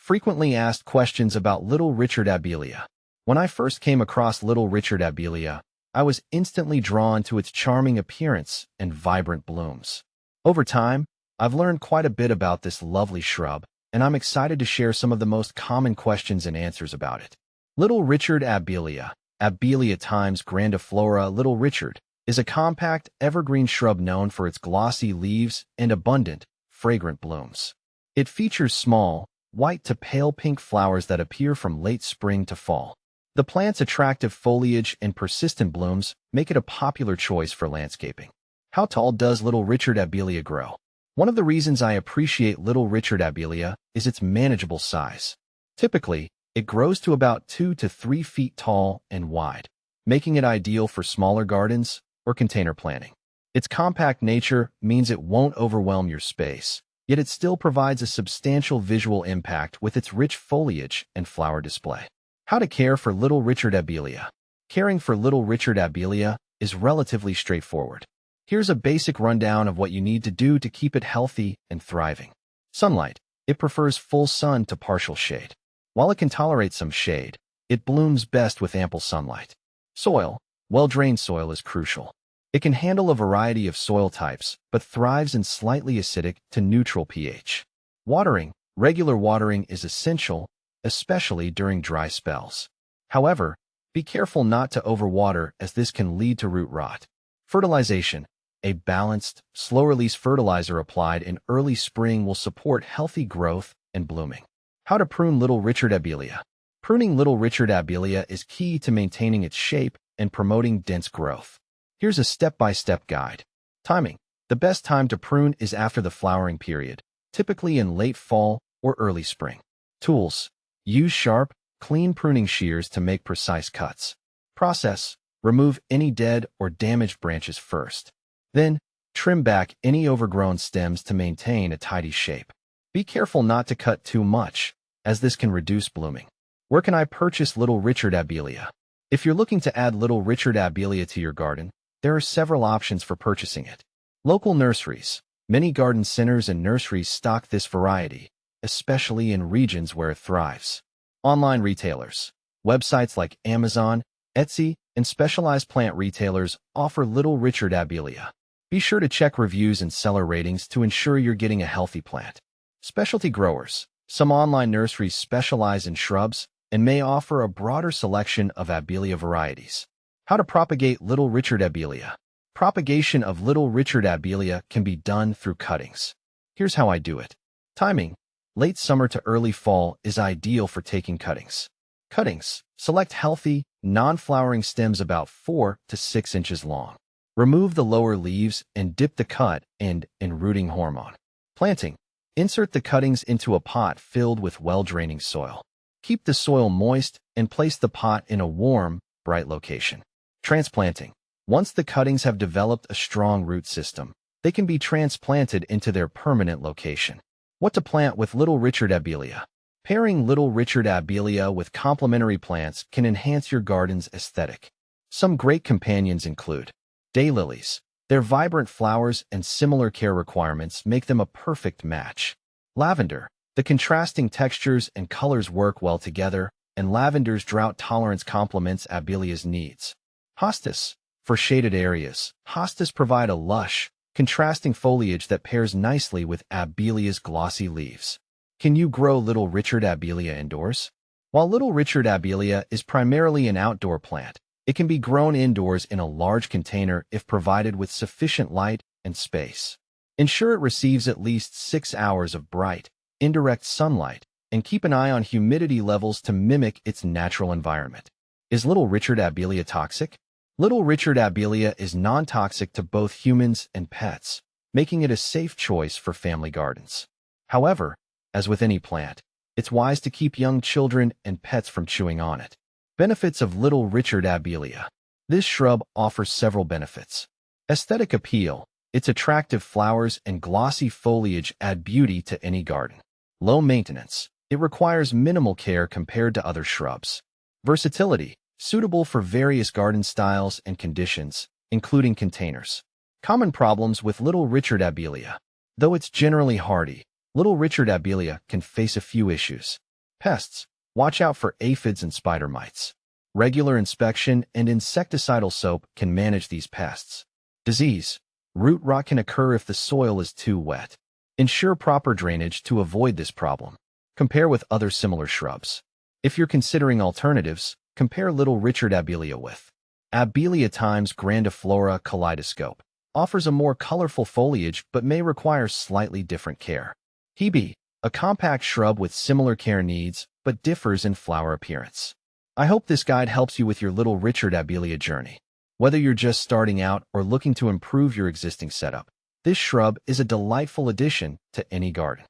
Frequently asked questions about Little Richard Abelia. When I first came across Little Richard Abelia, I was instantly drawn to its charming appearance and vibrant blooms. Over time, I've learned quite a bit about this lovely shrub, and I'm excited to share some of the most common questions and answers about it. Little Richard Abelia, Abelia times grandiflora. Little Richard is a compact, evergreen shrub known for its glossy leaves and abundant, fragrant blooms. It features small, white to pale pink flowers that appear from late spring to fall. The plant's attractive foliage and persistent blooms make it a popular choice for landscaping. How tall does Little Richard Abelia grow? One of the reasons I appreciate Little Richard Abelia is its manageable size. Typically, it grows to about 2 to 3 feet tall and wide, making it ideal for smaller gardens or container planting. Its compact nature means it won't overwhelm your space, yet it still provides a substantial visual impact with its rich foliage and flower display. How to care for Little Richard Abelia. Caring for Little Richard Abelia is relatively straightforward. Here's a basic rundown of what you need to do to keep it healthy and thriving. Sunlight. It prefers full sun to partial shade. While it can tolerate some shade, it blooms best with ample sunlight. Soil. Well-drained soil is crucial. It can handle a variety of soil types, but thrives in slightly acidic to neutral pH. Watering. Regular watering is essential, especially during dry spells. However, be careful not to overwater as this can lead to root rot. Fertilization. A balanced, slow-release fertilizer applied in early spring will support healthy growth and blooming. How to prune Little Richard Abelia. Pruning Little Richard Abelia is key to maintaining its shape and promoting dense growth. Here's a step-by-step guide. Timing. The best time to prune is after the flowering period, typically in late fall or early spring. Tools. Use sharp, clean pruning shears to make precise cuts. Process. Remove any dead or damaged branches first. Then, trim back any overgrown stems to maintain a tidy shape. Be careful not to cut too much, as this can reduce blooming. Where can I purchase Little Richard Abelia? If you're looking to add Little Richard Abelia to your garden, there are several options for purchasing it. Local nurseries. Many garden centers and nurseries stock this variety, especially in regions where it thrives. Online retailers. Websites like Amazon, Etsy, and specialized plant retailers offer Little Richard Abelia. Be sure to check reviews and seller ratings to ensure you're getting a healthy plant. Specialty growers. Some online nurseries specialize in shrubs and may offer a broader selection of Abelia varieties. How to propagate Little Richard Abelia. Propagation of Little Richard Abelia can be done through cuttings. Here's how I do it. Timing. Late summer to early fall is ideal for taking cuttings. Cuttings. Select healthy, non-flowering stems about 4 to 6 inches long. Remove the lower leaves and dip the cut end in rooting hormone. Planting. Insert the cuttings into a pot filled with well-draining soil. Keep the soil moist and place the pot in a warm, bright location. Transplanting. Once the cuttings have developed a strong root system, they can be transplanted into their permanent location. What to plant with Little Richard Abelia. Pairing Little Richard Abelia with complementary plants can enhance your garden's aesthetic. Some great companions include daylilies. Their vibrant flowers and similar care requirements make them a perfect match. Lavender. The contrasting textures and colors work well together, and lavender's drought tolerance complements Abelia's needs. Hostas. For shaded areas, hostas provide a lush, contrasting foliage that pairs nicely with Abelia's glossy leaves. Can you grow Little Richard Abelia indoors? While Little Richard Abelia is primarily an outdoor plant, it can be grown indoors in a large container if provided with sufficient light and space. Ensure it receives at least 6 hours of bright, indirect sunlight, and keep an eye on humidity levels to mimic its natural environment. Is Little Richard Abelia toxic? Little Richard Abelia is non-toxic to both humans and pets, making it a safe choice for family gardens. However, as with any plant, it's wise to keep young children and pets from chewing on it. Benefits of Little Richard Abelia. This shrub offers several benefits. Aesthetic appeal. Its attractive flowers and glossy foliage add beauty to any garden. Low maintenance. It requires minimal care compared to other shrubs. Versatility. Suitable for various garden styles and conditions, including containers. Common problems with Little Richard Abelia. Though it's generally hardy, Little Richard Abelia can face a few issues. Pests. Watch out for aphids and spider mites. Regular inspection and insecticidal soap can manage these pests. Disease. Root rot can occur if the soil is too wet. Ensure proper drainage to avoid this problem. Compare with other similar shrubs. If you're considering alternatives, compare Little Richard Abelia with Abelia times grandiflora kaleidoscope. Offers a more colorful foliage but may require slightly different care. Hebe, a compact shrub with similar care needs but differs in flower appearance. I hope this guide helps you with your Little Richard Abelia journey. Whether you're just starting out or looking to improve your existing setup, this shrub is a delightful addition to any garden.